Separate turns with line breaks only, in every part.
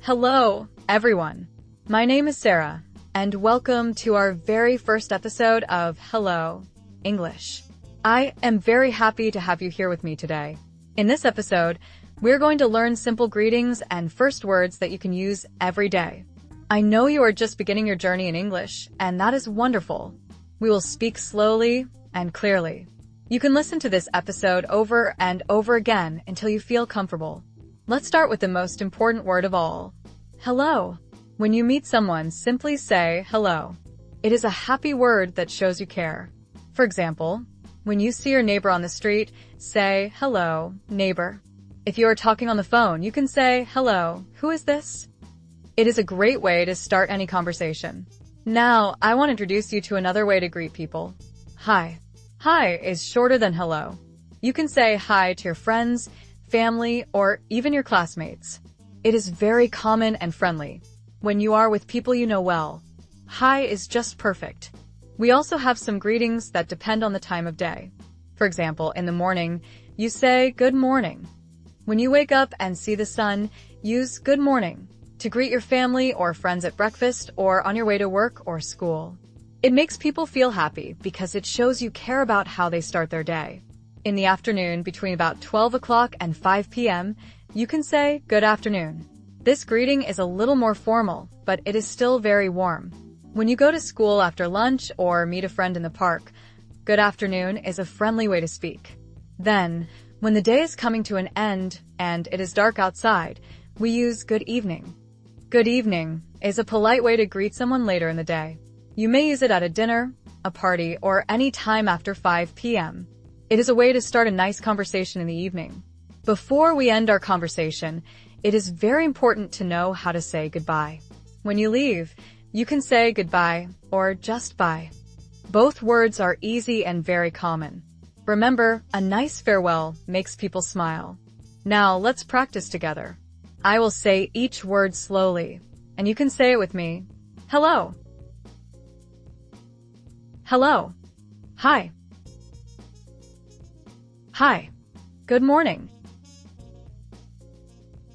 Hello, everyone. My name is Sarah, and welcome to our very first episode of Hello, English. I am very happy to have you here with me today. In this episode, we're going to learn simple greetings and first words that you can use every day. I know you are just beginning your journey in English, and that is wonderful. We will speak slowly and clearly. You can listen to this episode over and over again until you feel comfortable. Let's start with the most important word of all. Hello. When you meet someone, simply say hello. It is a happy word that shows you care. For example, when you see your neighbor on the street, say, hello, neighbor. If you are talking on the phone, you can say, hello, who is this? It is a great way to start any conversation. Now, I want to introduce you to another way to greet people. Hi. Hi is shorter than hello. You can say hi to your friends, family, or even your classmates. It is very common and friendly. When you are with people you know well, hi is just perfect. We also have some greetings that depend on the time of day. For example, in the morning, you say good morning. When you wake up and see the sun, use good morning to greet your family or friends at breakfast or on your way to work or school. It makes people feel happy because it shows you care about how they start their day. In the afternoon, between about 12 o'clock and 5 p.m., you can say good afternoon. This greeting is a little more formal, but it is still very warm. When you go to school after lunch or meet a friend in the park, good afternoon is a friendly way to speak. Then, when the day is coming to an end and it is dark outside, we use good evening. Good evening is a polite way to greet someone later in the day. You may use it at a dinner, a party, or any time after 5 p.m. It is a way to start a nice conversation in the evening. Before we end our conversation, it is very important to know how to say goodbye. When you leave, you can say goodbye or just bye. Both words are easy and very common. Remember, a nice farewell makes people smile. Now, let's practice together. I will say each word slowly, and you can say it with me. Hello. Hello. Hi. Hi. Good morning.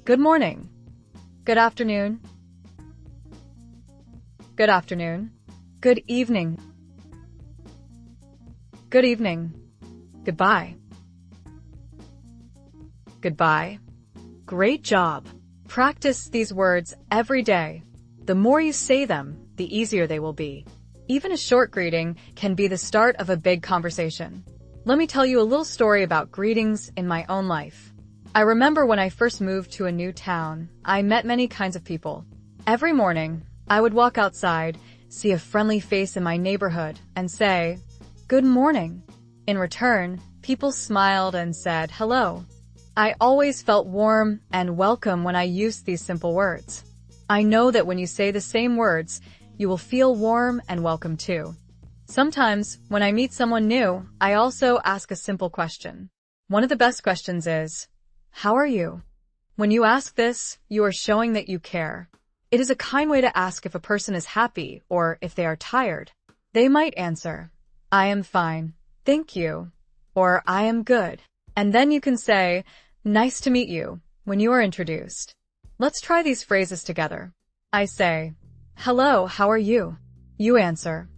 Good morning. Good afternoon. Good afternoon. Good evening. Good evening. Goodbye. Goodbye. Great job. Practice these words every day. The more you say them, the easier they will be. Even a short greeting can be the start of a big conversation. Let me tell you a little story about greetings in my own life. I remember when I first moved to a new town, I met many kinds of people. Every morning, I would walk outside, see a friendly face in my neighborhood, and say, good morning. In return, people smiled and said hello. I always felt warm and welcome when I used these simple words. I know that when you say the same words, you will feel warm and welcome too. Sometimes, when I meet someone new, I also ask a simple question. One of the best questions is, how are you? When you ask this, you are showing that you care. It is a kind way to ask if a person is happy or if they are tired. They might answer, I am fine, thank you, or I am good. And then you can say, nice to meet you, when you are introduced. Let's try these phrases together. I say, hello, how are you? You answer,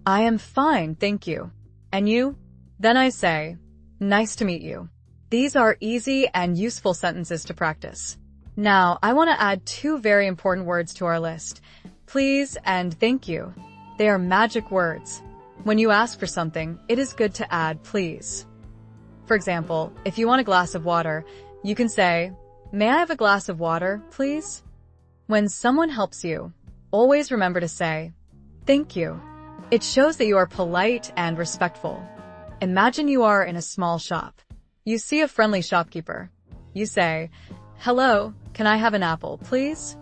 I am fine, thank you. And you? Then I say, nice to meet you. These are easy and useful sentences to practice. Now, I want to add two very important words to our list, please and thank you. They are magic words. When you ask for something, it is good to add please. For example, if you want a glass of water, you can say, may I have a glass of water, please? When someone helps you, always remember to say, thank you. It shows that you are polite and respectful. Imagine you are in a small shop. You see a friendly shopkeeper. You say, hello, can I have an apple, please?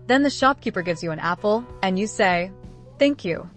Then the shopkeeper gives you an apple, and you say, thank you.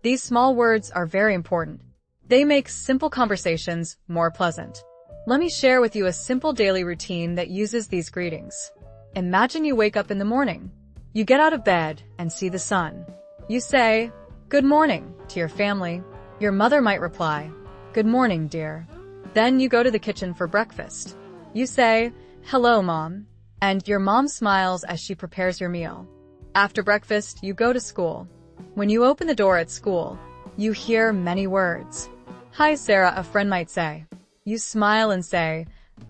These small words are very important. They make simple conversations more pleasant. Let me share with you a simple daily routine that uses these greetings. Imagine you wake up in the morning. You get out of bed and see the sun. You say, good morning, to your family. Your mother might reply, good morning, dear. Then you go to the kitchen for breakfast. You say, hello, Mom. And your mom smiles as she prepares your meal. After breakfast, you go to school. When you open the door at school, you hear many words. "Hi, Sarah," a friend might say. You smile and say,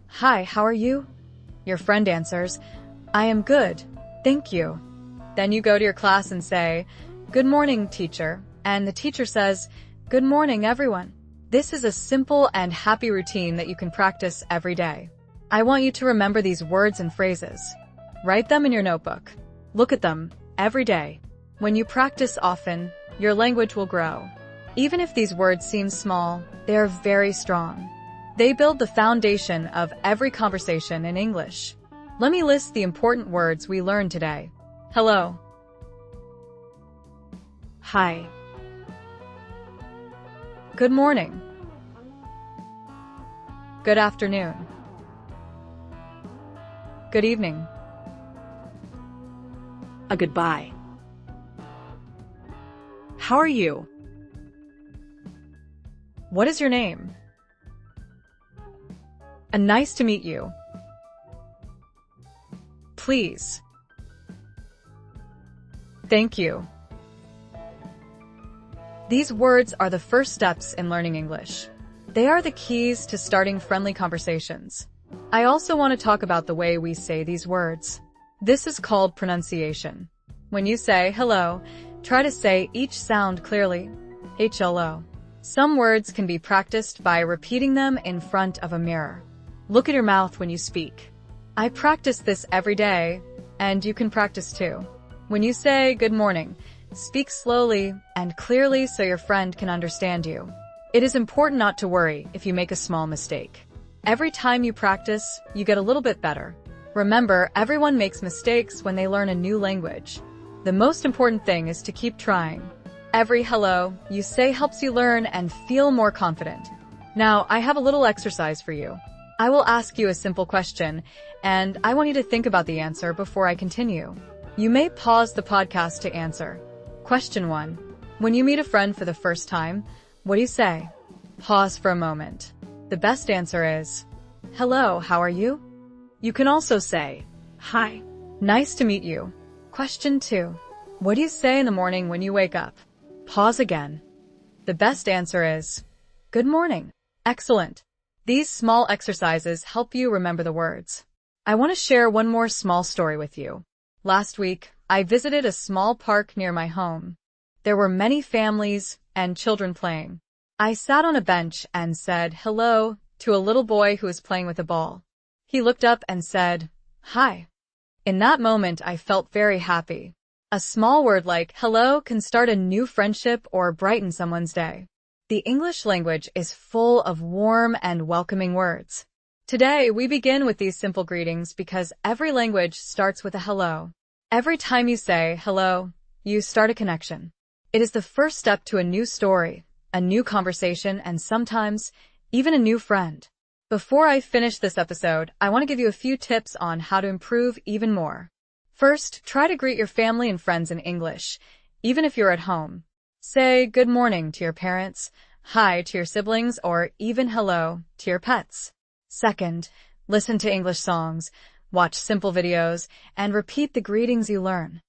"Hi, how are you?" Your friend answers, "I am good, thank you." Then you go to your class and say, "Good morning, teacher," and the teacher says, "Good morning, everyone." This is a simple and happy routine that you can practice every day. I want you to remember these words and phrases. Write them in your notebook. Look at them every day. When you practice often, your language will grow. Even if these words seem small, they are very strong. They build the foundation of every conversation in English. Let me list the important words we learned today. Hello. Hi. Good morning. Good afternoon. Good evening.
A goodbye. How are you?
What is your name? A nice to meet you. Please. Thank you. These words are the first steps in learning English. They are the keys to starting friendly conversations. I also want to talk about the way we say these words. This is called pronunciation. When you say hello, try to say each sound clearly. HLO. Some words can be practiced by repeating them in front of a mirror. Look at your mouth when you speak. I practice this every day, and you can practice too. When you say good morning, speak slowly and clearly so your friend can understand you. It is important not to worry if you make a small mistake. Every time you practice, you get a little bit better. Remember, everyone makes mistakes when they learn a new language. The most important thing is to keep trying. Every hello you say helps you learn and feel more confident. Now, I have a little exercise for you. I will ask you a simple question, and I want you to think about the answer before I continue. You may pause the podcast to answer. Question 1. When you meet a friend for the first time, what do you say? Pause for a moment. The best answer is, "Hello, how are you?" You can also say, "Hi, nice to meet you." Question 2. What do you say in the morning when you wake up? Pause again. The best answer is, "Good morning." Excellent. These small exercises help you remember the words. I want to share one more small story with you. Last week, I visited a small park near my home. There were many families and children playing. I sat on a bench and said hello to a little boy who was playing with a ball. He looked up and said, "Hi." In that moment, I felt very happy. A small word like hello can start a new friendship or brighten someone's day. The English language is full of warm and welcoming words. Today, we begin with these simple greetings because every language starts with a hello. Every time you say hello, you start a connection. It is the first step to a new story, a new conversation, and sometimes even a new friend. Before I finish this episode, I want to give you a few tips on how to improve even more. First, try to greet your family and friends in English, even if you're at home. Say good morning to your parents, hi to your siblings, or even hello to your pets. Second, listen to English songs, watch simple videos, and repeat the greetings you learn.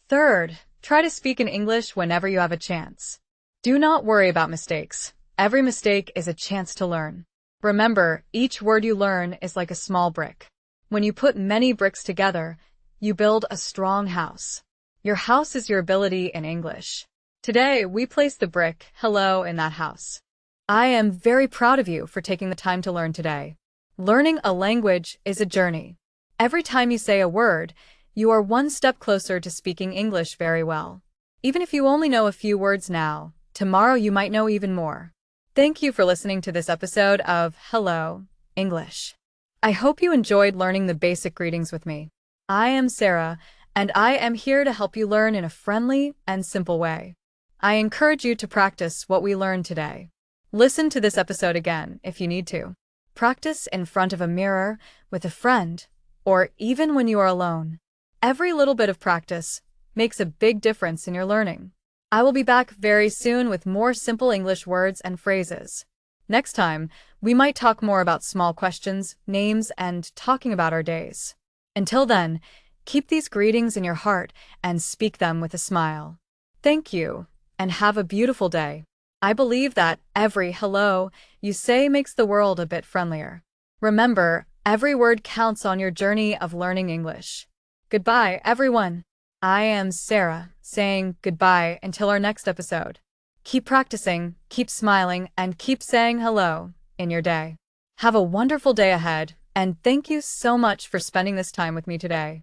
Third, try to speak in English whenever you have a chance. Do not worry about mistakes. Every mistake is a chance to learn. Remember, each word you learn is like a small brick. When you put many bricks together, you build a strong house. Your house is your ability in English. Today, we place the brick, hello, in that house. I am very proud of you for taking the time to learn today. Learning a language is a journey. Every time you say a word, you are one step closer to speaking English very well. Even if you only know a few words now, tomorrow you might know even more. Thank you for listening to this episode of Hello, English. I hope you enjoyed learning the basic greetings with me. I am Sarah, and I am here to help you learn in a friendly and simple way. I encourage you to practice what we learned today. Listen to this episode again if you need to. Practice in front of a mirror, with a friend, or even when you are alone. Every little bit of practice makes a big difference in your learning. I will be back very soon with more simple English words and phrases. Next time, we might talk more about small questions, names, and talking about our days. Until then, keep these greetings in your heart and speak them with a smile. Thank you, and have a beautiful day. I believe that every hello you say makes the world a bit friendlier. Remember, every word counts on your journey of learning English. Goodbye, everyone. I am Sarah, saying goodbye until our next episode. Keep practicing, keep smiling, and keep saying hello in your day. Have a wonderful day ahead, and thank you so much for spending this time with me today.